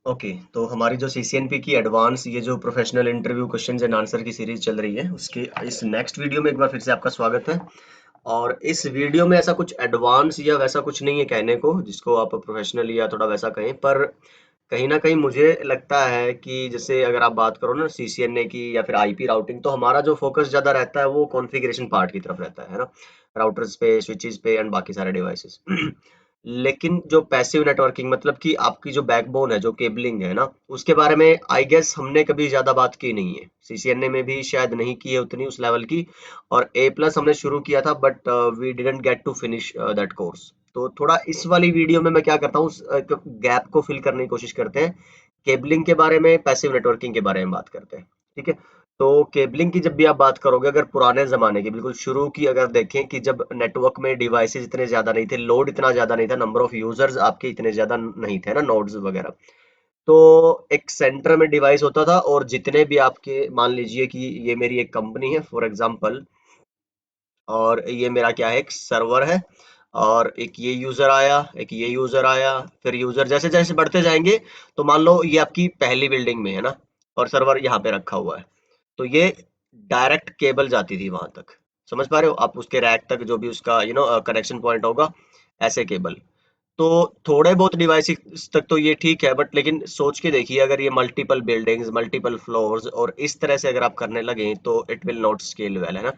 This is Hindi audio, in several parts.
ओके, तो हमारी जो सीसीएनपी की एडवांस ये जो professional interview questions and answer की सीरीज चल रही है उसके इस नेक्स्ट वीडियो में एक बार फिर से आपका स्वागत है। और इस वीडियो में ऐसा कुछ एडवांस या वैसा कुछ नहीं है कहने को जिसको आप प्रोफेशनल या थोड़ा वैसा कहें, पर कहीं ना कहीं मुझे लगता है कि जैसे अगर आप बात करो ना सीसीएनए की या फिर आईपी राउटिंग, तो हमारा जो फोकस ज्यादा रहता है वो कॉन्फ़िगरेशन पार्ट की तरफ रहता है ना, राउटर्स पे, स्विचेस पे एंड बाकी सारे डिवाइसेस। लेकिन जो पैसिव नेटवर्किंग मतलब कि आपकी जो बैकबोन है, जो केबलिंग है ना, उसके बारे में आई गेस हमने कभी ज्यादा बात की नहीं है, सीसीएनए में भी शायद नहीं की है उतनी उस लेवल की। और ए प्लस हमने शुरू किया था but we didn't get to finish that course. तो थोड़ा इस वाली वीडियो में मैं क्या करता हूँ, गैप को फिल करने की कोशिश करते हैं, केबलिंग के बारे में, पैसिव नेटवर्किंग के बारे में बात करते हैं। ठीक है, तो केबलिंग की जब भी आप बात करोगे, अगर पुराने जमाने की बिल्कुल शुरू की अगर देखें कि जब नेटवर्क में डिवाइसेस इतने ज्यादा नहीं थे, लोड इतना ज्यादा नहीं था, नंबर ऑफ यूजर्स आपके इतने ज्यादा नहीं थे ना, नोड्स वगैरह, तो एक सेंटर में डिवाइस होता था और जितने भी आपके, मान लीजिए कि ये मेरी एक कंपनी है फॉर एग्जांपल, और ये मेरा क्या है, एक सर्वर है, और एक ये यूजर आया, एक ये यूजर आया, फिर यूजर जैसे जैसे बढ़ते जाएंगे, तो मान लो ये आपकी पहली बिल्डिंग में है ना, और सर्वर यहाँ पे रखा हुआ है, तो ये डायरेक्ट केबल जाती थी वहां तक। समझ पा रहे हो आप, उसके रैक तक जो भी उसका कनेक्शन पॉइंट होगा, ऐसे केबल। तो थोड़े बहुत डिवाइसेस तक तो ये ठीक है, बट लेकिन सोच के देखिए, अगर ये मल्टीपल बिल्डिंग्स, मल्टीपल फ्लोर्स और इस तरह से अगर आप करने लगे, तो it will not scale well, है ना।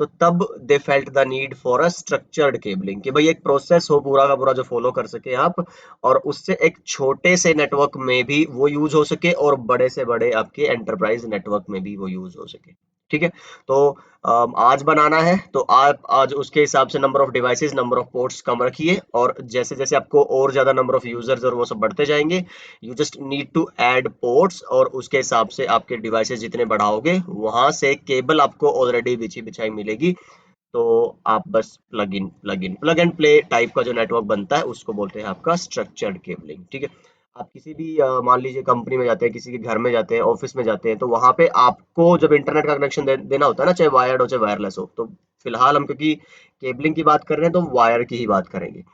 तो तब they felt the need for a structured cabling, कि भाई एक प्रोसेस हो पूरा का पूरा जो फॉलो कर सके आप, और उससे एक छोटे से नेटवर्क में भी वो यूज हो सके और बड़े से बड़े आपके एंटरप्राइज नेटवर्क में भी वो यूज हो सके। ठीक है, तो आज बनाना है तो आप आज उसके हिसाब से number of devices, number of ports कम रखिए, और जैसे जैसे आपको और ज्यादा नंबर ऑफ यूजर्स और वो सब बढ़ते जाएंगे, you just need to add ports, और उसके हिसाब से आपके डिवाइसेस जितने बढ़ाओगे, वहां से केबल आपको ऑलरेडी बिछी बिछाई मिलेगी। तो आप बस प्लग एंड प्ले टाइप का जो नेटवर्क बनता है उसको बोलते हैं आपका स्ट्रक्चर्ड केबलिंग। ठीक है, आप किसी भी मान लीजिए कंपनी में जाते हैं, किसी के घर में जाते हैं, ऑफिस में जाते हैं, तो वहां पे आपको जब इंटरनेट का कनेक्शन देना होता है ना, चाहे वायर्ड हो चाहे वायरलेस हो, तो फिलहाल हम क्योंकि केबलिंग की बात कर रहे हैं तो वायर की ही बात करेंगे।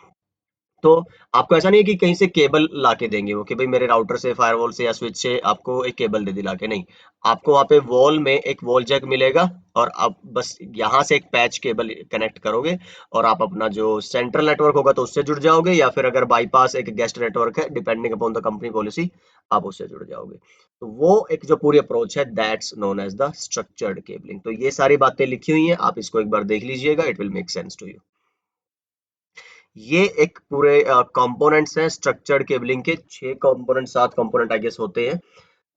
तो आपको ऐसा नहीं है कि कहीं से केबल ला के देंगे वो, कि भाई मेरे राउटर से, फायरवॉल से या स्विच से आपको एक केबल दे दिला के, नहीं। आपको वहां पे वॉल में एक वॉल जैक मिलेगा, और आप बस यहाँ से एक पैच केबल कनेक्ट करोगे, और आप अपना जो सेंट्रल नेटवर्क होगा तो उससे जुड़ जाओगे, या फिर अगर बाईपास एक गेस्ट नेटवर्क है, depending upon the company policy, आप उससे जुड़ जाओगे। तो वो एक जो पूरी अप्रोच है, that's known as the structured cabling. तो ये सारी बातें लिखी हुई हैं, आप इसको एक बार देख लीजिएगा, it will make sense to you. ये एक पूरे कंपोनेंट्स हैं स्ट्रक्चर्ड केबलिंग के, 6 कंपोनेंट, 7 कंपोनेंट आई गेस होते हैं।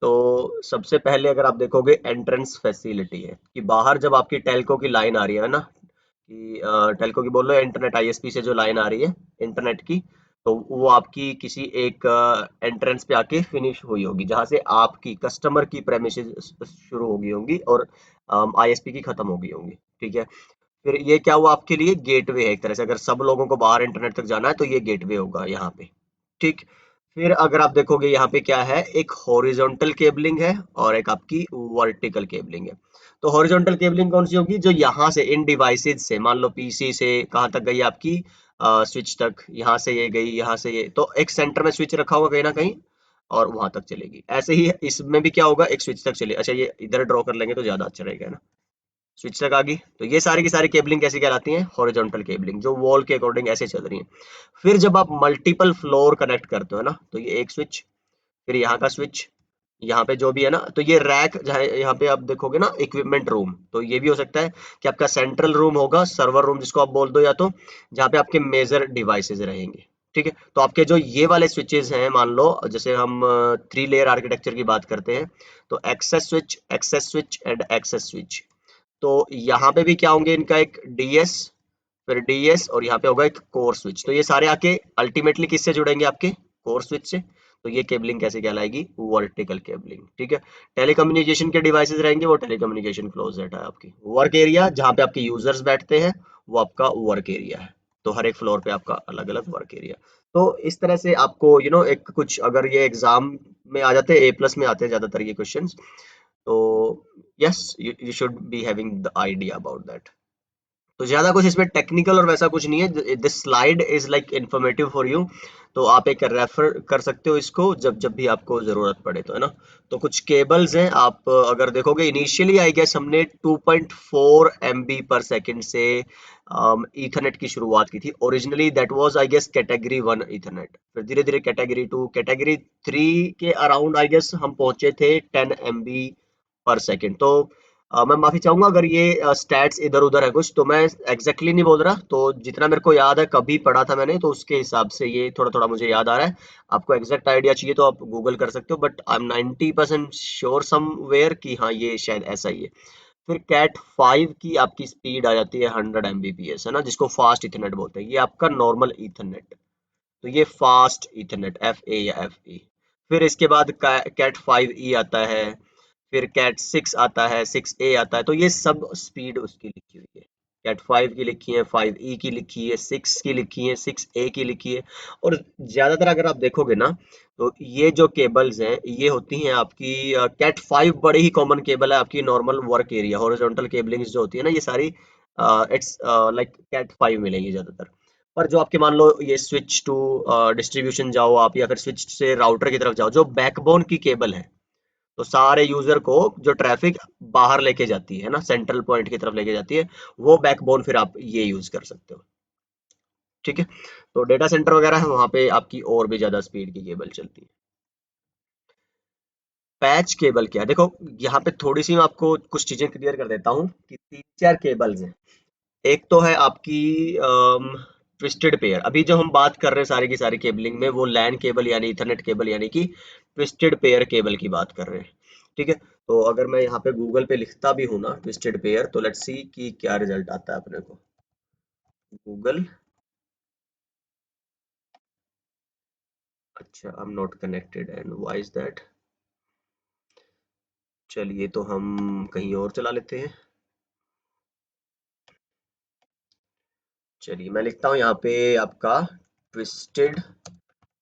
तो सबसे पहले अगर आप देखोगे, एंट्रेंस फैसिलिटी है, कि बाहर जब आपकी टेल्को की लाइन आ रही है ना, कि टेल्को की बोल लो, इंटरनेट आईएसपी से जो लाइन आ रही है इंटरनेट की, तो वो आपकी किसी एक एंट्रेंस पे आके फिनिश हुई होगी, जहां से आपकी कस्टमर की प्रेमिसेस शुरू होगी होंगी और आईएसपी की खत्म होगी होंगी। ठीक है, फिर ये क्या हुआ, आपके लिए गेटवे है एक तरह से, अगर सब लोगों को बाहर इंटरनेट तक जाना है तो ये गेटवे होगा यहाँ पे। ठीक, फिर अगर आप देखोगे यहाँ पे क्या है, एक हॉरिजॉन्टल केबलिंग है और एक आपकी वर्टिकल केबलिंग है। तो हॉरिजॉन्टल केबलिंग कौन सी होगी, जो यहाँ से इन डिवाइसेज से, मान लो पीसी से कहाँ तक गई आपकी, स्विच तक, यहाँ से ये गई, यहाँ से ये, तो एक सेंटर में स्विच रखा होगा कहीं ना कहीं, और वहां तक चलेगी। ऐसे ही इसमें भी क्या होगा, एक स्विच तक चले, अच्छा ये इधर ड्रॉ कर लेंगे तो ज्यादा अच्छा रहेगा ना, स्विच तक आ गई। तो ये सारी की सारी केबलिंग कैसी कहलाती है, हॉरिजॉन्टल केबलिंग, जो वॉल के अकॉर्डिंग ऐसे चल रही है। फिर जब आप मल्टीपल फ्लोर कनेक्ट करते हो ना, तो ये एक स्विच, फिर यहाँ का स्विच, यहाँ पे जो भी है ना, तो ये रैक जहाँ यहाँ पे आप देखोगे ना, इक्विपमेंट रूम, तो ये भी हो सकता है कि आपका सेंट्रल रूम होगा, सर्वर रूम जिसको आप बोल दो, या तो जहाँ पे आपके मेजर डिवाइसेज रहेंगे। ठीक है, तो आपके जो ये वाले स्विचेस हैं, मान लो जैसे हम 3 लेयर आर्किटेक्चर की बात करते हैं, तो access switch and access switch. तो यहाँ पे भी क्या होंगे, इनका एक डीएस, फिर डीएस, और यहाँ पे होगा एक कोर स्विच। तो ये सारे आके अल्टीमेटली किससे जुड़ेंगे, आपके कोर स्विच से। तो ये केबलिंग कैसे कहलाएगी, वर्टिकल केबलिंग। ठीक है, टेलीकम्युनिकेशन के डिवाइसेस रहेंगे, वो टेलीकम्युनिकेशन क्लोजेट है आपकी। वर्क एरिया, जहाँ पे आपके यूजर्स बैठते हैं, वो आपका वर्क एरिया है। तो हर एक फ्लोर पे आपका अलग अलग वर्क एरिया। तो इस तरह से आपको एक कुछ, अगर ये एग्जाम में आ जाते हैं, ए प्लस में आते हैं ज्यादातर ये क्वेश्चंस, तो yes, you should be having the idea about that. तो ज्यादा कुछ इसमें टेक्निकल और वैसा कुछ नहीं है, this slide is like informative for you. तो आप एक रेफर कर सकते हो इसको जब जब भी आपको जरूरत पड़े, तो है ना। तो कुछ केबल्स हैं, आप अगर देखोगे इनिशियली आई गेस हमने 2.4 MB पर सेकंड से ईथरनेट की शुरुआत की थी। Originally that was I guess category 1 ethernet, फिर धीरे धीरे कैटेगरी 2, कैटेगरी 3 के अराउंड आई गेस हम पहुंचे थे 10 MB पर सेकंड। तो मैं माफी चाहूंगा अगर ये स्टैट्स इधर उधर है कुछ, तो मैं एग्जैक्टली नहीं बोल रहा, तो जितना मेरे को याद है कभी पढ़ा था मैंने, तो उसके हिसाब से ये थोड़ा थोड़ा मुझे याद आ रहा है। आपको एग्जैक्ट आइडिया चाहिए तो आप गूगल कर सकते हो, but I am 90% sure somewhere कि हाँ ये शायद ऐसा ही है। फिर कैट 5 की आपकी स्पीड आ जाती है 100 Mbps, है ना, जिसको फास्ट इथरनेट बोलते हैं। ये आपका नॉर्मल इथरनेट, तो ये फास्ट इथरनेट FA या FE। फिर इसके बाद कैट 5E आता है, फिर कैट 6 आता है, 6A आता है। तो ये सब स्पीड उसकी लिखी हुई है, कैट 5 की लिखी है, 5E की लिखी है, 6 की लिखी है, 6A की लिखी है। और ज्यादातर अगर आप देखोगे ना, तो ये जो केबल्स हैं ये होती हैं आपकी कैट 5 बड़ी ही कॉमन केबल है आपकी नॉर्मल वर्क एरिया, हॉरिजॉन्टल केबलिंग्स जो होती है ना, ये सारी इट्स लाइक कैट 5 मिलेंगी ज्यादातर। पर जो आपके मान लो ये स्विच टू डिस्ट्रीब्यूशन जाओ आप, या फिर स्विच से राउटर की तरफ जाओ, जो बैकबोन की केबल है, तो सारे यूजर को जो ट्रैफिक बाहर लेके जाती है ना, सेंट्रल पॉइंट की तरफ लेके जाती है, वो बैकबोन फिर आप ये यूज कर सकते हो। ठीक है। तो डेटा सेंटर वगैरह है वहां पे आपकी और भी ज्यादा स्पीड की केबल चलती है। पैच केबल क्या है, देखो यहाँ पे थोड़ी सी मैं आपको कुछ चीजें क्लियर कर देता हूँ कि तीन चार केबल्स हैं। एक तो है आपकी ट्विस्टेड पेयर, अभी जो हम बात कर रहे हैं सारी की सारी केबलिंग में, वो लैन केबल यानी इथरनेट केबल यानी कि ट्विस्टेड पेयर केबल की बात कर रहे हैं। ठीक है। तो अगर मैं यहाँ पे गूगल पे लिखता भी हूँ ना ट्विस्टेड पेयर, तो लेट्स सी कि क्या रिजल्ट आता है अपने को। गूगल, अच्छा I am not connected and why is that. चलिए तो हम कहीं और चला लेते हैं। चलिए मैं लिखता हूँ यहाँ पे आपका ट्विस्टेड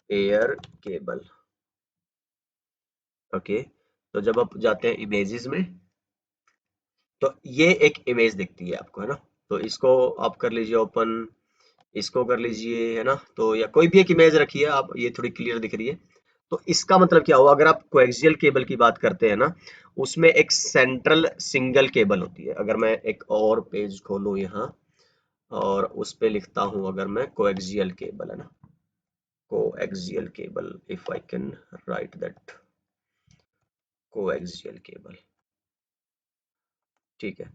पेयर केबल। ओके। तो जब आप जाते हैं इमेजेस में, तो ये एक इमेज दिखती है आपको, है ना। तो इसको आप कर लीजिए ओपन, इसको कर लीजिए, है ना। तो या कोई भी एक इमेज रखिए आप, ये थोड़ी क्लियर दिख रही है। तो इसका मतलब क्या हुआ, अगर आप कोएक्सियल केबल की बात करते हैं ना, उसमें एक सेंट्रल सिंगल केबल होती है। अगर मैं एक और पेज खोलूं यहाँ और उस पे लिखता हूं, अगर मैं कोएक्सियल केबल, है ना, coaxial cable, if I can write that, coaxial cable. ठीक है।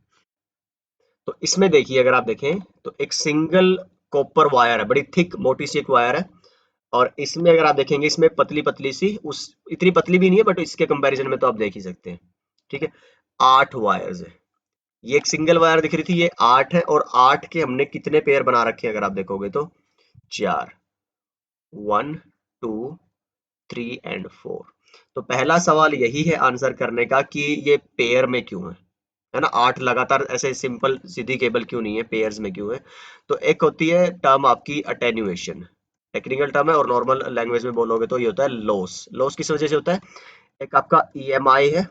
तो इसमें देखिए अगर आप देखें, तो एक सिंगल कॉपर वायर है, बड़ी थिक मोटी सी एक वायर है। और इसमें अगर आप देखेंगे, इसमें पतली पतली सी, उस इतनी पतली भी नहीं है, बट इसके कंपैरिजन में तो आप देख ही सकते हैं। ठीक है। 8 वायर्स है, ये एक सिंगल वायर दिख रही थी, ये 8 है, और 8 के हमने कितने पेयर बना रखे हैं अगर आप देखोगे तो 4, 1 2 3 एंड 4। तो पहला सवाल यही है आंसर करने का कि ये पेयर में क्यों है ना, 8 लगातार ऐसे सिंपल सीधी केबल क्यों नहीं है, पेयर्स में क्यों है। तो एक होती है टर्म आपकी अटेन्युएशन, टेक्निकल टर्म है, और नॉर्मल लैंग्वेज में बोलोगे तो ये होता है लॉस। लॉस किस वजह से होता है, एक आपका EMI है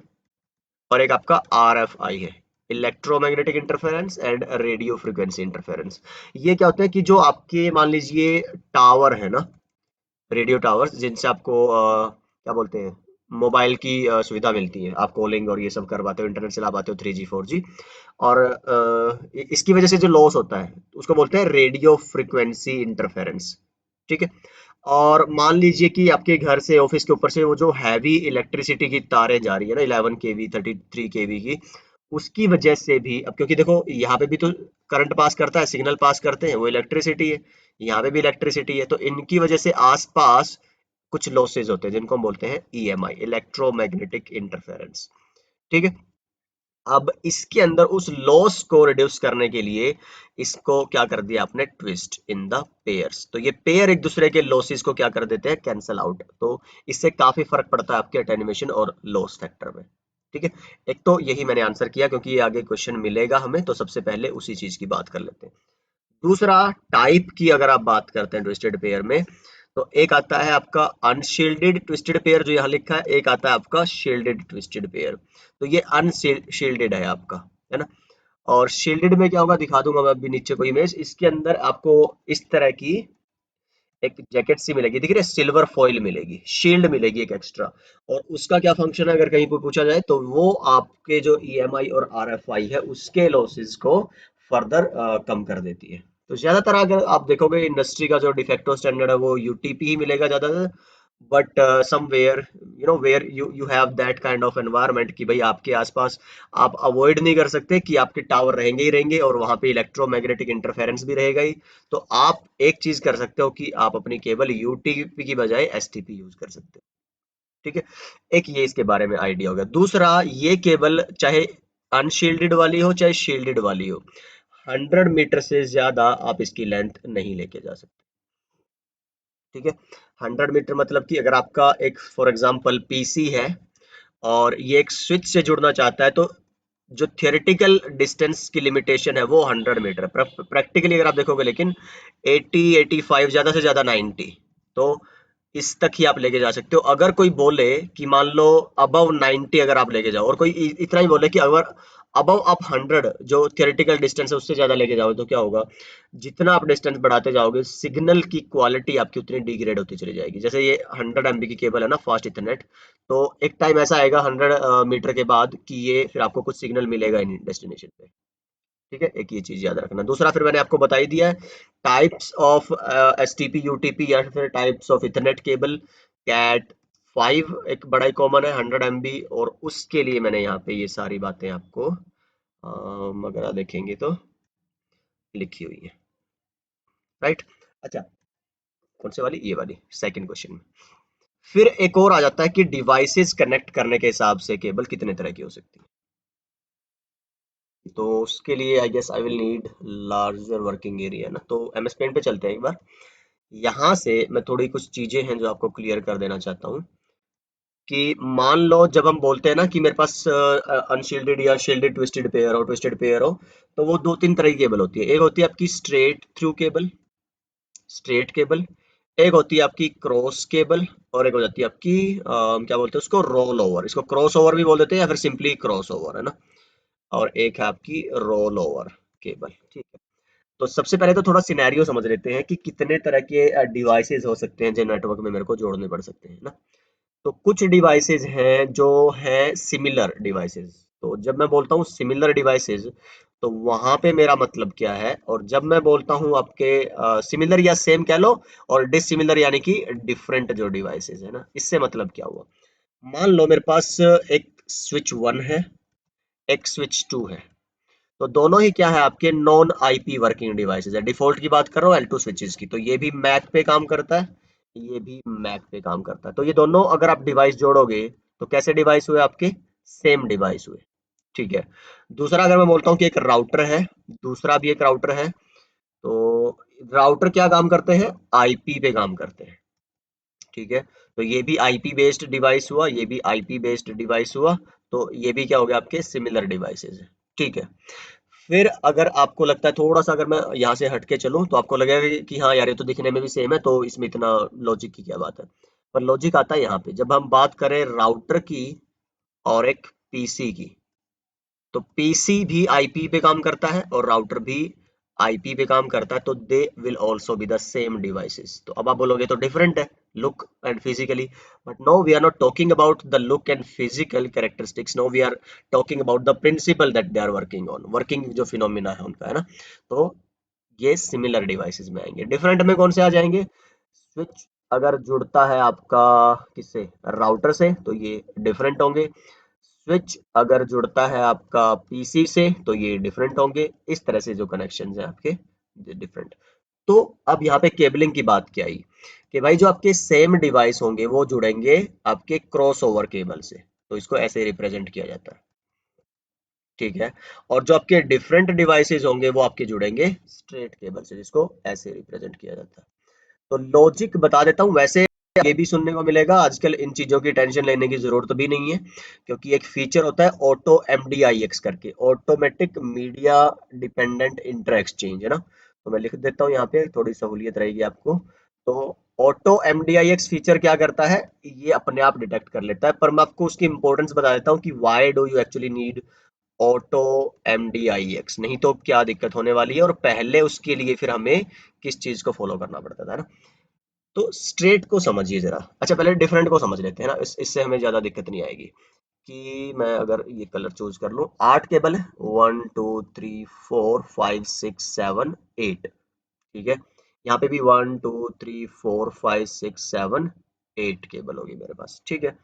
और एक आपका RFI है, electromagnetic interference and radio frequency interference. ये क्या होता है कि जो आपके मान लीजिए टावर है ना, रेडियो टावर्स, जिनसे आपको क्या बोलते हैं, मोबाइल की सुविधा मिलती है, आप कॉलिंग और ये सब करवाते हो, इंटरनेट चला पाते हो 3G 4G। और इसकी वजह से जो लॉस होता है उसको बोलते हैं रेडियो फ्रीक्वेंसी इंटरफेरेंस। ठीक है। और मान लीजिए कि आपके घर से ऑफिस के ऊपर से वो जो हैवी इलेक्ट्रिसिटी की तारें जा रही है ना, 11 kV 33 kV की, उसकी वजह से भी, अब क्योंकि देखो यहाँ पे भी तो करंट पास करता है, सिग्नल पास करते हैं, वो इलेक्ट्रिसिटी है, यहाँ पे भी इलेक्ट्रिसिटी है, तो इनकी वजह से आसपास कुछ लॉसेज होते हैं जिनको हम बोलते हैं EMI, इलेक्ट्रोमैग्नेटिक इंटरफेरेंस। ठीक है। अब इसके अंदर उस लॉस को रिड्यूस करने के लिए इसको क्या कर दिया आपने, ट्विस्ट इन द पेयर्स। तो ये पेयर एक दूसरे के लॉसेस को क्या कर देते हैं, कैंसल आउट। तो इससे काफी फर्क पड़ता है आपके अटेन्युएशन और लॉस फैक्टर में। ठीक है। एक तो यही मैंने आंसर किया, क्योंकि ये आगे क्वेश्चन मिलेगा हमें, तो सबसे पहले उसी चीज की बात कर लेते हैं। दूसरा टाइप की अगर आप बात करते हैं ट्विस्टेड पेयर में, तो एक आता है आपका अनशील्डेड ट्विस्टेड पेयर जो यहाँ लिखा है, एक आता है आपका शील्डेड ट्विस्टेड पेयर। तो ये अनशील्डेड है आपका, है ना। और शील्डेड में क्या होगा दिखा दूंगा मैं अभी नीचे कोई इमेज। इसके अंदर आपको इस तरह की एक जैकेट सी मिलेगी, दिख रही है, सिल्वर फॉइल मिलेगी, शील्ड मिलेगी एक एक्स्ट्रा। और उसका क्या फंक्शन है अगर कहीं कोई पूछा जाए तो वो आपके जो ईएमआई और आरएफआई है उसके लॉसेस को फर्दर कम कर देती है। तो ज्यादातर अगर आप देखोगे इंडस्ट्री का जो डिफेक्टो स्टैंडर्ड है वो यूटीपी ही मिलेगा ज्यादातर। But somewhere where you have that kind of environment कि भाई आपके आसपास आप अवॉइड नहीं कर सकते कि आपके टावर रहेंगे ही रहेंगे और वहां पे इलेक्ट्रोमैग्नेटिक इंटरफेरेंस भी रहेगा ही। तो आप एक चीज कर सकते हो कि आप अपनी केबल यूटीपी की बजाय एसटीपी यूज कर सकते हो। ठीक है, एक ये इसके बारे में आइडिया हो गया। दूसरा, ये केबल चाहे अनशील्डेड वाली हो चाहे शील्डेड वाली हो, 100 मीटर से ज्यादा आप इसकी लेंथ नहीं लेके जा सकते। ठीक है, 100 मीटर मतलब कि अगर आपका एक फॉर एग्जांपल पीसी है और ये एक स्विच से जुड़ना चाहता है तो जो थियोरेटिकल डिस्टेंस की लिमिटेशन है वो 100 मीटर, प्रैक्टिकली अगर आप देखोगे लेकिन 80 85 ज्यादा से ज्यादा 90, तो इस तक ही आप लेके जा सकते हो। अगर कोई बोले कि मान लो अबव 90 अगर आप लेके जाओ और कोई इतना ही बोले कि अगर अबव आप 100 जो थियोरेटिकल डिस्टेंस है उससे ज्यादा लेके जाओ तो क्या होगा, जितना आप डिस्टेंस बढ़ाते जाओगे सिग्नल की क्वालिटी आपकी उतनी डिग्रेड होती चली जाएगी। जैसे ये 100 MB की केबल है ना फास्ट इथरनेट, तो एक टाइम ऐसा आएगा 100 मीटर के बाद कि ये फिर आपको कुछ सिग्नल मिलेगा ही नहीं डेस्टिनेशन पे। ठीक है, एक ये चीज याद रखना। दूसरा फिर मैंने आपको बता ही दिया है टाइप्स ऑफ एसटीपी यूटीपी या फिर types of ethernet cable. Cat 5 एक बड़ा ही कॉमन है 100 MB, और उसके लिए मैंने यहाँ पे ये सारी बातें आपको अगर आप देखेंगे तो लिखी हुई है। राइट। अच्छा, कौन सी वाली, ये वाली सेकंड क्वेश्चन में। फिर एक और आ जाता है कि डिवाइसेस कनेक्ट करने के हिसाब से केबल कितने तरह की हो सकती है। तो उसके लिए I guess I will need larger working area ना, तो एमएस पेंट पे चलते हैं एक बार। यहाँ से मैं थोड़ी कुछ चीजें हैं जो आपको क्लियर कर देना चाहता हूँ कि मान लो जब हम बोलते हैं ना कि मेरे पास अनशील्डेड या शील्डेड ट्विस्टेड पेयर हो, तो वो दो तीन तरह की केबल होती है। एक होती है आपकी straight through cable, straight cable. एक होती है आपकी क्रॉस केबल, और एक हो जाती है आपकी क्या बोलते हैं उसको, रोल ओवर। इसको क्रॉस ओवर भी बोल देते हैं या फिर सिंपली क्रॉस ओवर, है ना। और एक है आपकी रोल ओवर केबल। ठीक है, तो सबसे पहले तो थोड़ा सिनेरियो समझ लेते हैं कि कितने तरह के डिवाइसेस हो सकते हैं जो नेटवर्क में मेरे को जोड़ने पड़ सकते हैं ना। तो कुछ डिवाइसेस हैं जो हैं सिमिलर डिवाइसेस। तो जब मैं बोलता हूँ सिमिलर डिवाइसेस तो वहां पे मेरा मतलब क्या है, और जब मैं बोलता हूँ आपके सिमिलर या सेम कह लो, और डिसिमिलर यानी कि डिफरेंट जो डिवाइसेस है ना, इससे मतलब क्या हुआ। मान लो मेरे पास एक स्विच 1 है, एक स्विच 2 है। तो दोनों ही क्या है आपके नॉन आईपी वर्किंग डिवाइसेस है। डिफॉल्ट की बात कर रहा हूँ एल टू स्विचेस की, तो ये भी मैक पे काम करता है, ये भी मैक पे काम करता है। तो ये दोनों अगर आप डिवाइस जोड़ोगे तो कैसे डिवाइस हुए आपके, सेम डिवाइस हुए। ठीक है, दूसरा अगर मैं बोलता हूँ कि एक राउटर है, दूसरा भी एक राउटर है, तो राउटर क्या काम करते हैं, आईपी पे काम करते हैं। ठीक है, तो ये भी आईपी बेस्ड डिवाइस हुआ, ये भी आईपी बेस्ड डिवाइस हुआ। तो ये भी क्या हो गया आपके सिमिलर डिवाइसेस है। ठीक है, फिर अगर आपको लगता है थोड़ा सा, अगर मैं यहाँ से हट के चलूं तो आपको लगेगा कि हाँ यार ये तो दिखने में भी सेम है तो इसमें इतना लॉजिक की क्या बात है। पर लॉजिक आता है यहाँ पे जब हम बात करें राउटर की और एक पीसी की। तो पीसी भी आईपी पे काम करता है और राउटर भी आईपी पे काम करता है, तो they will also be the same devices. तो अब आप बोलोगे तो डिफरेंट है look and physically, but no we are not talking about the look and physical characteristics, no we are talking about the principle that they are working on, working जो फिनोमिना है उनका, है ना। तो ये सिमिलर डिवाइसेस में आएंगे। डिफरेंट में कौन से आ जाएंगे, स्विच अगर जुड़ता है आपका किससे, राउटर से, तो ये डिफरेंट होंगे। स्विच अगर जुड़ता है आपका पीसी से तो ये डिफरेंट होंगे। इस तरह से जो कनेक्शन है आपके डिफरेंट। तो अब यहाँ पे केबलिंग की बात क्या आई कि भाई जो आपके सेम डिवाइस होंगे वो जुड़ेंगे आपके क्रॉस ओवर केबल से, तो इसको ऐसे रिप्रेजेंट किया जाता है। ठीक है, और जो आपके डिफरेंट डिवाइसेस होंगे वो आपके जुड़ेंगे स्ट्रेट केबल से, जिसको ऐसे रिप्रेजेंट किया जाता है। तो लॉजिक बता देता हूँ। वैसे ये भी सुनने को मिलेगा आजकल, इन चीजों की टेंशन लेने की जरूरत भी नहीं है, क्योंकि एक फीचर होता है ऑटो एमडीआईएक्स करके, automatic media dependent inter exchange, है ना। तो मैं लिख देता हूँ यहाँ पे, थोड़ी सहूलियत रहेगी आपको। तो ऑटो एमडीआईएक्स फीचर क्या करता है, ये अपने आप डिटेक्ट कर लेता है, पर मैं आपको उसकी इंपॉर्टेंस बता देता हूँ कि why do you actually need auto MDIX, नहीं तो क्या दिक्कत होने वाली है। और पहले उसके लिए फिर हमें किस चीज को फॉलो करना पड़ता था ना। तो स्ट्रेट को समझिए जरा। अच्छा पहले डिफरेंट को समझ लेते हैं ना, इससे हमें ज्यादा दिक्कत नहीं आएगी। कि मैं अगर ये कलर चूज कर लूं, 8 केबल है, 1 2 3 4 5 6 7 8, ठीक है। यहाँ पे भी 1 2 3 4 5 6 7 8 केबल होगी मेरे पास, ठीक है।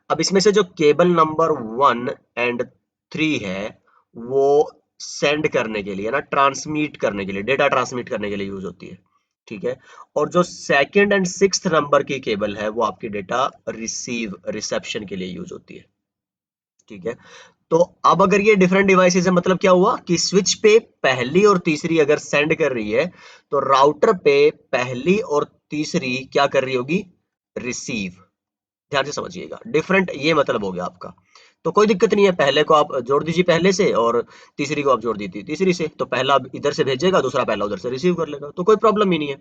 अब इसमें से जो केबल नंबर 1 और 3 है, वो सेंड करने के लिए ना, ट्रांसमिट करने के लिए, डेटा ट्रांसमिट करने के लिए यूज होती है, ठीक है। और जो सेकंड एंड सिक्स्थ नंबर की केबल है, वो आपकी डेटा रिसेप्शन के लिए यूज होती है, ठीक है। तो अब अगर ये डिफरेंट डिवाइसेस है, मतलब क्या हुआ कि स्विच पे पहली और तीसरी अगर सेंड कर रही है, तो राउटर पे पहली और तीसरी क्या कर रही होगी, रिसीव। ध्यान से समझिएगा, डिफरेंट ये मतलब हो गया आपका। तो कोई दिक्कत नहीं है, पहले को आप जोड़ दीजिए पहले से, और तीसरी को आप जोड़ दीजिए तीसरी से, तो पहला अब इधर से भेजेगा, दूसरा पहला उधर से रिसीव कर लेगा, तो कोई प्रॉब्लम ही नहीं है,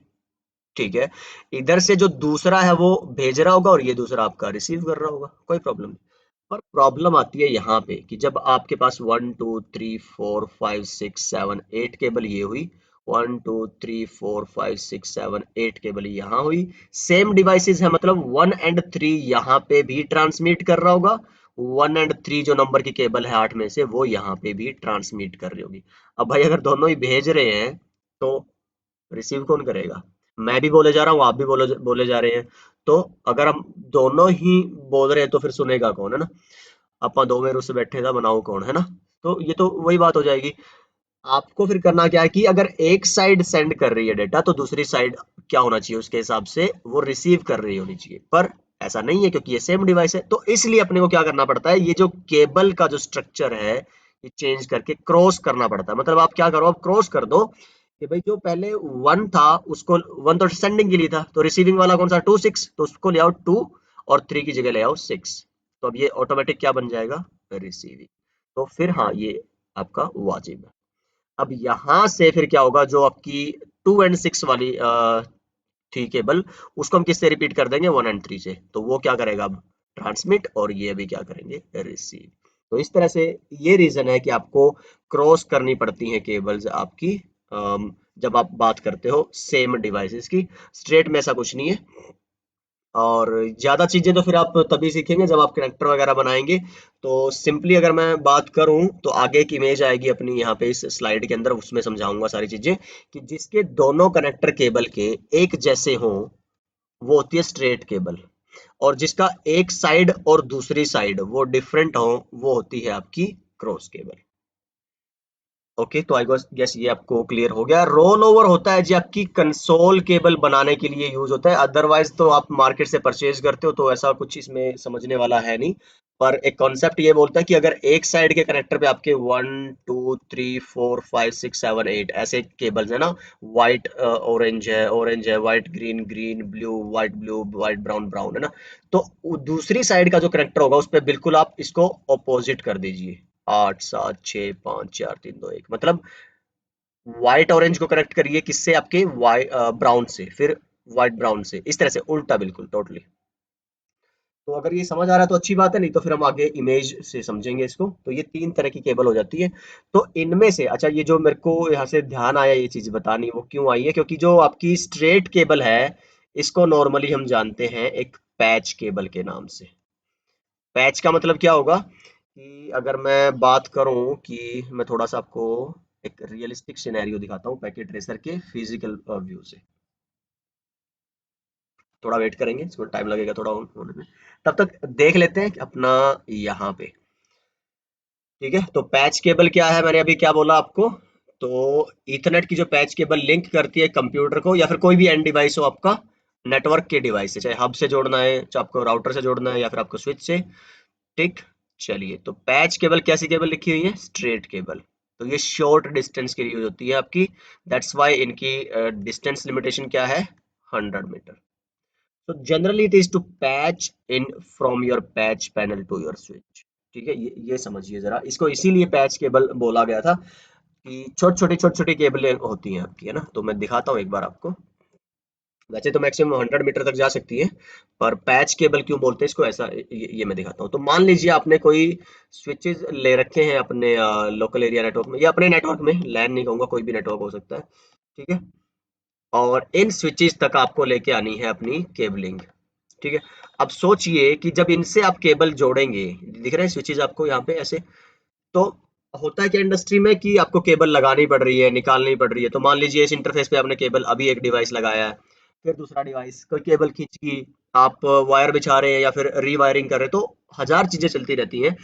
ठीक है। इधर से जो दूसरा है वो भेज रहा होगा, और ये दूसरा आपका रिसीव कर रहा होगा, कोई प्रॉब्लम नहीं। पर प्रॉब्लम आती है यहाँ पे कि जब आपके पास 1 2 3 4 5 6 7 8 केबल ये हुई, 1 2 3 4 5 6 7 8 केबल यहाँ हुई, सेम डिवाइसेस है, मतलब 1 और 3 यहाँ पे भी ट्रांसमिट कर रहा होगा, 1 और 3 जो नंबर की केबल है 8 में से, वो यहाँ पे भी ट्रांसमिट कर रही होगी। अब भाई अगर दोनों ही भेज रहे हैं, तो रिसीव कौन करेगा? मैं भी बोले जा रहा हूँ, आप भी बोले बोले जा रहे हैं। तो अगर हम दोनों ही बोल रहे हैं, तो फिर सुनेगा कौन, है ना? ਆਪਾਂ ਦੋਵੇਂ रुस बैठे था बनाओ कौन, है ना? तो ये तो वही बात हो जाएगी। आपको फिर करना क्या है कि अगर एक साइड सेंड कर रही है डेटा, तो दूसरी साइड क्या होना चाहिए, उसके हिसाब से वो रिसीव कर रही होनी चाहिए। पर ऐसा नहीं है, क्योंकि ये सेम डिवाइस है, तो इसलिए अपने को क्या करना पड़ता है, ये जो केबल का जो स्ट्रक्चर है, ये चेंज करके क्रॉस करना पड़ता है। मतलब आप क्या करो, आप क्रॉस कर दो कि भाई जो पहले 1 था, उसको 1 तो सेंडिंग के लिए था, तो रिसीविंग वाला कौन सा 2 6, तो उसको ले आओ 2, और 3 की जगह ले आओ 6। तो अब ये ऑटोमेटिक क्या बन जाएगा, रिसीविंग। तो फिर हाँ, ये आपका वाजिब है। अब यहां से फिर क्या होगा, जो आपकी 2 और 6 वाली थी केबल, उसको हम किससे रिपीट कर देंगे, 1 और 3 से। तो वो क्या करेगा अब, ट्रांसमिट, और ये भी क्या करेंगे, रिसीव। तो इस तरह से ये रीजन है कि आपको क्रॉस करनी पड़ती हैं केबल्स आपकी, जब आप बात करते हो सेम डिवाइसेस की। स्ट्रेट में ऐसा कुछ नहीं है। और ज़्यादा चीज़ें तो फिर आप तभी सीखेंगे जब आप कनेक्टर वगैरह बनाएंगे। तो सिंपली अगर मैं बात करूं, तो आगे एक इमेज आएगी अपनी यहाँ पे इस स्लाइड के अंदर, उसमें समझाऊंगा सारी चीज़ें, कि जिसके दोनों कनेक्टर केबल के एक जैसे हों, वो होती है स्ट्रेट केबल। और जिसका एक साइड और दूसरी साइड वो डिफरेंट हो, वो होती है आपकी क्रॉस केबल। ओके, तो आई गेस ये आपको क्लियर हो गया। रोल ओवर होता है जी आपकी कंसोल केबल बनाने के लिए यूज होता है, अदरवाइज तो आप मार्केट से परचेज करते हो, तो ऐसा कुछ इसमें समझने वाला है नहीं। पर एक कॉन्सेप्ट ये बोलता है कि अगर एक साइड के कनेक्टर पे आपके 1 2 3 4 5 6 7 8 ऐसे केबल्स है ना, व्हाइट ऑरेंज है, white green, green blue, white brown, brown, है ना। तो दूसरी साइड का जो कनेक्टर होगा, उस पर बिल्कुल आप इसको ऑपोजिट कर दीजिए, 8 7 6 5 4 3 2 1, मतलब व्हाइट ऑरेंज को कनेक्ट करिए किससे, आपके व्हाइट ब्राउन से, फिर व्हाइट ब्राउन से, इस तरह से उल्टा बिल्कुल टोटली। तो अगर ये समझ आ रहा है तो अच्छी बात है, नहीं तो फिर हम आगे इमेज से समझेंगे इसको। तो ये 3 तरह की केबल हो जाती है। तो इनमें से अच्छा, ये जो मेरे को यहाँ से ध्यान आया ये चीज बतानी, वो क्यों आई है, क्योंकि जो आपकी स्ट्रेट केबल है, इसको नॉर्मली हम जानते हैं एक पैच केबल के नाम से। पैच का मतलब क्या होगा, कि अगर मैं बात करूं कि मैं थोड़ा सा आपको एक रियलिस्टिक सिनेरियो दिखाता हूं पैकेट रेसर के फिजिकल व्यू से। थोड़ा वेट करेंगे, इसको टाइम लगेगा थोड़ा होने में। तब तक देख लेते हैं कि अपना यहाँ पे, ठीक है। तो पैच केबल क्या है, मैंने अभी क्या बोला आपको। तो ईथरनेट की जो पैच केबल लिंक करती है कंप्यूटर को, या फिर कोई भी एंड डिवाइस हो आपका, नेटवर्क के डिवाइस से, चाहे हब से जोड़ना है, चाहे आपको राउटर से जोड़ना है, या फिर आपको स्विच से, ठीक। चलिए, तो पैच केबल कैसी केबल लिखी हुई है, स्ट्रेट केबल। तो ये शॉर्ट डिस्टेंस के लिए यूज होती है आपकी, दैट्स वाई इनकी डिस्टेंस लिमिटेशन क्या है, 100 मीटर। तो generally it is to patch in from your patch panel to your switch, ठीक है। ये समझिए जरा, इसको इसीलिए पैच केबल बोला गया था, कि छोटी छोटी केबलें होती हैं आपकी, है ना। तो मैं दिखाता हूँ एक बार आपको। वैसे तो मैक्सिमम 100 मीटर तक जा सकती है, पर पैच केबल क्यों बोलते हैं इसको, ऐसा ये मैं दिखाता हूँ। तो मान लीजिए आपने कोई स्विचेस ले रखे हैं अपने लोकल एरिया नेटवर्क में या अपने नेटवर्क में, लैन नहीं कहूंगा, कोई भी नेटवर्क हो सकता है, ठीक है। और इन स्विचेस तक आपको लेके आनी है अपनी केबलिंग, ठीक है। अब सोचिए कि जब इनसे आप केबल जोड़ेंगे, दिख रहे हैं स्विचेस आपको यहाँ पे ऐसे, तो होता है क्या इंडस्ट्री में कि आपको केबल लगानी पड़ रही है, निकालनी पड़ रही है। तो मान लीजिए इस इंटरफेस पे आपने केबल अभी एक डिवाइस लगाया है, फिर दूसरा डिवाइस कोई केबल खींच की, आप वायर बिछा रहे हैं या फिर रीवायरिंग कर रहे हैं, तो हजार चीजें चलती रहती हैं।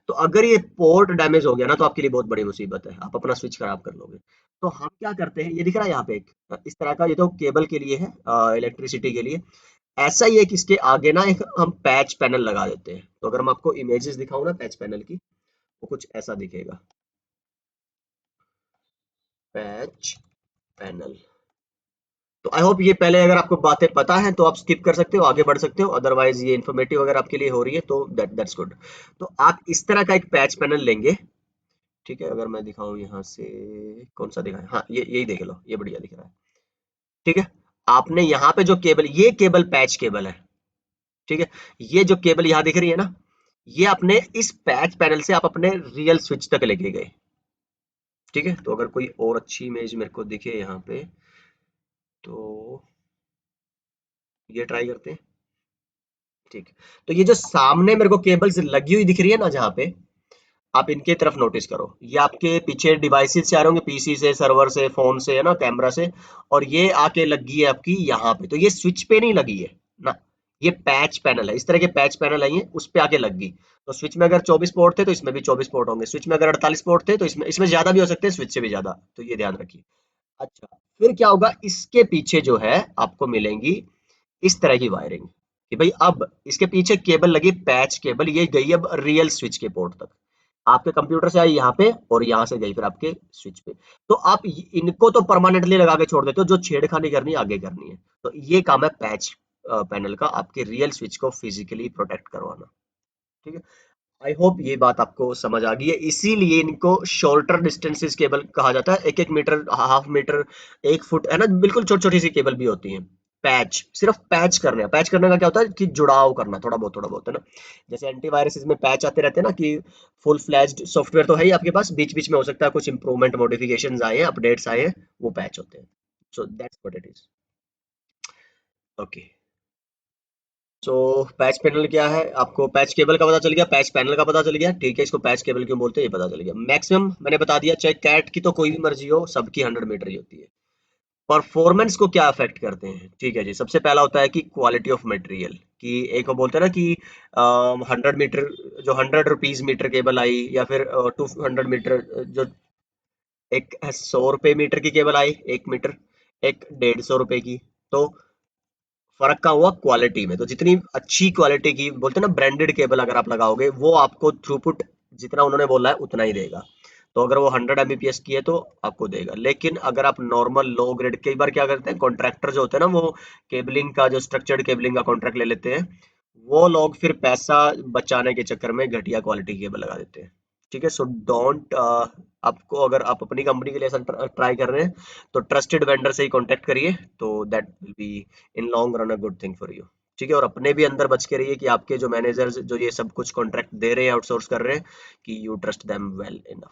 तो अगर ये पोर्ट डैमेज हो गया ना, तो आपके लिए बहुत बड़ी मुसीबत है, आप अपना स्विच खराब कर लोगे। तो हम क्या करते हैं, ये दिख रहा है यहाँ पे एक इस तरह का, ये तो केबल के लिए है, इलेक्ट्रिसिटी के लिए। ऐसा ही एक इसके आगे ना एक हम पैच पैनल लगा देते हैं। तो अगर मैं आपको इमेजेस दिखाऊं ना पैच पैनल की, वो कुछ ऐसा दिखेगा, पैच पैनल। तो आई होप ये पहले अगर आपको बातें पता है तो आप स्किप कर सकते हो, आगे बढ़ सकते हो, अदरवाइज ये इन्फॉर्मेटिव अगर आपके लिए हो रही है तो दैट्स गुड। तो आप इस तरह का एक पैच पैनल लेंगे, ठीक है। अगर मैं दिखाऊं यहाँ से, कौन सा दिखाएं, हाँ ये यही देख लो, ये बढ़िया दिख रहा है, ठीक है। आपने यहाँ पे जो केबल, ये केबल पैच केबल है, ठीक है। ये जो केबल यहाँ दिख रही है ना, ये अपने इस पैच पैनल से आप अपने रियल स्विच तक लेके गए, ठीक है। तो अगर कोई और अच्छी इमेज मेरे को दिखे यहाँ पे, तो ये ट्राई करते हैं, ठीक है। तो ये जो सामने मेरे को केबल्स लगी हुई दिख रही है ना जहाँ पे, आप इनके तरफ नोटिस करो, ये आपके पीछे डिवाइसेस से आ रहे होंगे, पीसी से, सर्वर से, फोन से, है ना, कैमरा से, और ये आके लगी है आपकी यहाँ पे। तो ये स्विच पे नहीं लगी है ना, ये पैच पैनल है, इस तरह के पैच पैनल आई है, उस पे आके लग गई। तो स्विच में अगर 24 पोर्ट थे तो इसमें भी 24 पोर्ट होंगे, स्विच में अगर 48 पोर्ट थे तो इसमें इसमें ज्यादा भी हो सकते हैं, स्विच से भी ज्यादा, तो ये ध्यान रखिए। अच्छा, फिर क्या होगा, इसके पीछे जो है आपको मिलेंगी इस तरह की वायरिंग, कि भाई अब इसके पीछे केबल लगी, पैच केबल, ये गई अब रियल स्विच के पोर्ट तक, आपके कंप्यूटर से आई यहाँ पे और यहाँ से गई फिर आपके स्विच पे। तो आप इनको तो परमानेंटली लगा के छोड़ देते हो, जो छेड़खानी करनी है आगे करनी है। तो ये काम है पैच पैनल का, आपके रियल स्विच को फिजिकली प्रोटेक्ट करवाना, ठीक है। आई होप ये बात आपको समझ आ गई है, इसीलिए इनको शॉर्टर डिस्टेंसेस केबल कहा जाता है, 1-1 मीटर, हाफ मीटर, 1 फुट, है ना, बिल्कुल छोटी छोटी सी केबल भी होती है। पैच, सिर्फ पैच करने, पैच करने का क्या होता है कि जुड़ाव करना, थोड़ा बहुत, है ना। जैसे एंटीवायरस में पैच आते रहते हैं ना, कि फुल फ्लैज्ड सॉफ्टवेयर तो है ही आपके पास, बीच बीच में हो सकता है कुछ इंप्रूवमेंट, मॉडिफिकेशंस आए हैं, अपडेट्स आए हैं, वो पैच होते हैं। So that's what it is. Okay, so patch panel क्या है, आपको पैच केबल का पता चल गया, पैच पैनल का पता चल गया, ठीक है। इसको पैच केबल क्यों बोलते हैं ये पता चल गया। मैक्सिमम मैंने बता दिया, चाहे कैट की तो कोई भी मर्जी हो, सबकी 100 मीटर ही होती है। परफॉर्मेंस को क्या अफेक्ट करते हैं, ठीक है जी। सबसे पहला होता है कि क्वालिटी ऑफ मटेरियल, कि एक वो बोलते हैं ना कि 100 मीटर, जो 100 रुपीज मीटर केबल आई, या फिर 200 मीटर, जो एक 100 रुपए मीटर की केबल आई, 1 मीटर, एक 150 रुपए की। तो फर्क का हुआ क्वालिटी में। तो जितनी अच्छी क्वालिटी की, बोलते हैं ना, ब्रांडेड केबल अगर आप लगाओगे, वो आपको थ्रूपुट जितना उन्होंने बोला है उतना ही देगा। तो अगर वो 100 Mbps की है तो आपको देगा। लेकिन अगर आप नॉर्मल लो ग्रेड, कई बार क्या करते हैं कॉन्ट्रैक्टर जो होते हैं ना, वो केबलिंग का, जो स्ट्रक्चर्ड केबलिंग का कॉन्ट्रैक्ट ले लेते हैं, वो लोग फिर पैसा बचाने के चक्कर में घटिया क्वालिटी केबल लगा देते हैं, ठीक है। सो डोंट, आपको अगर आप अपनी कंपनी के लिए ऐसा ट्राई कर रहे हैं, तो ट्रस्टेड वेंडर से ही कांटेक्ट करिए, तो that will be in long run a good thing for you, ठीक है। और अपने भी अंदर बच के रहिए कि आपके जो मैनेजर्स जो ये सब कुछ कॉन्ट्रैक्ट दे रहे हैं, आउटसोर्स कर रहे हैं, कि you trust them well enough.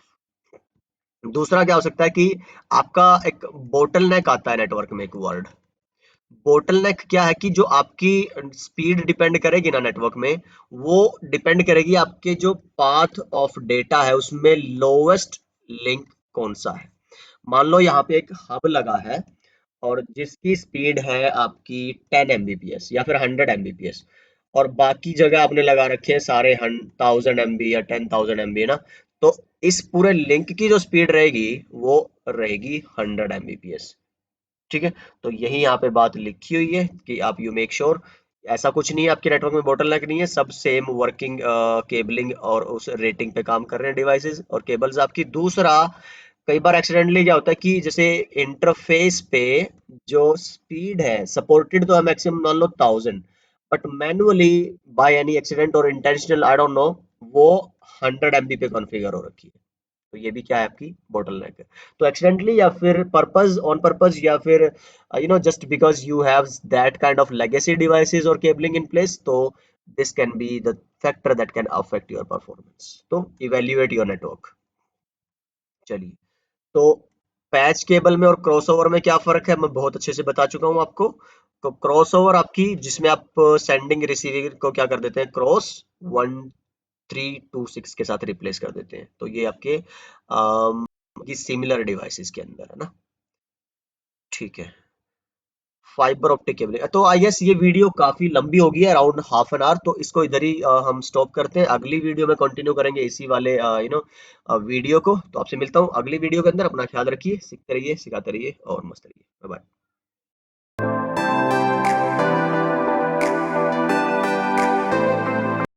दूसरा क्या हो सकता है कि आपका एक बोटल नेक आता है नेटवर्क में, एक वर्ड बोटल नेक, क्या है कि जो आपकी स्पीड डिपेंड करेगी ना नेटवर्क में, वो डिपेंड करेगी आपके जो पाथ ऑफ डेटा है उसमें लोवेस्ट लिंक कौन सा है। मान लो यहाँ पे एक हब लगा है, और जिसकी स्पीड है आपकी 10 Mbps या फिर 100 Mbps, और बाकी जगह आपने लगा रखे हैं सारे 1000 MB या 10,000 MB, है ना। तो इस पूरे लिंक की जो स्पीड रहेगी वो रहेगी 100 Mbps, ठीक है। तो यही यहाँ पे बात लिखी हुई है कि आप यू मेक श्योर, ऐसा कुछ नहीं है आपके नेटवर्क में बोटल नेक नहीं है, सब सेम वर्किंग केबलिंग और उस रेटिंग पे काम कर रहे हैं डिवाइसेस और केबल्स आपकी। दूसरा, कई बार एक्सीडेंटली क्या होता है कि जैसे इंटरफेस पे जो स्पीड है सपोर्टेड तो है मैक्सिमम मान लो 1000, but manually by any accident और इंटेंशनल आई डोंट नो, वो 100 MB पे कॉन्फ़िगर हो रखी है, तो ये भी क्या है, आपकी बोटलनेक है। तो एक्सीडेंटली या फिर पर्पस ऑन पर्पस या फिर just because you have that kind of legacy devices और केबलिंग इन प्लेस, तो this can be the factor that can affect your performance. तो इवेल्युएट योर नेटवर्क। चलिए, तो पैच केबल में और क्रॉसओवर में क्या फर्क है, मैं बहुत अच्छे से बता चुका हूं आपको। तो क्रॉसओवर आपकी, जिसमें आप सेंडिंग रिसीविंग को क्या कर देते हैं, क्रॉस 1326 के साथ रिप्लेस कर देते हैं। तो ये आपके की सिमिलर डिवाइसेस के अंदर है ना। ठीक है, फाइबर ऑप्टिक केबल। तो आई गेस ये वीडियो काफी लंबी होगी, अराउंड हाफ एन आवर, तो इसको इधर ही हम स्टॉप करते हैं। अगली वीडियो में कंटिन्यू करेंगे इसी वाले वीडियो को। तो आपसे मिलता हूँ अगली वीडियो के अंदर। अपना ख्याल रखिए, सीखते रहिए, सिखाते रहिए और मस्त रहिए। Bye bye.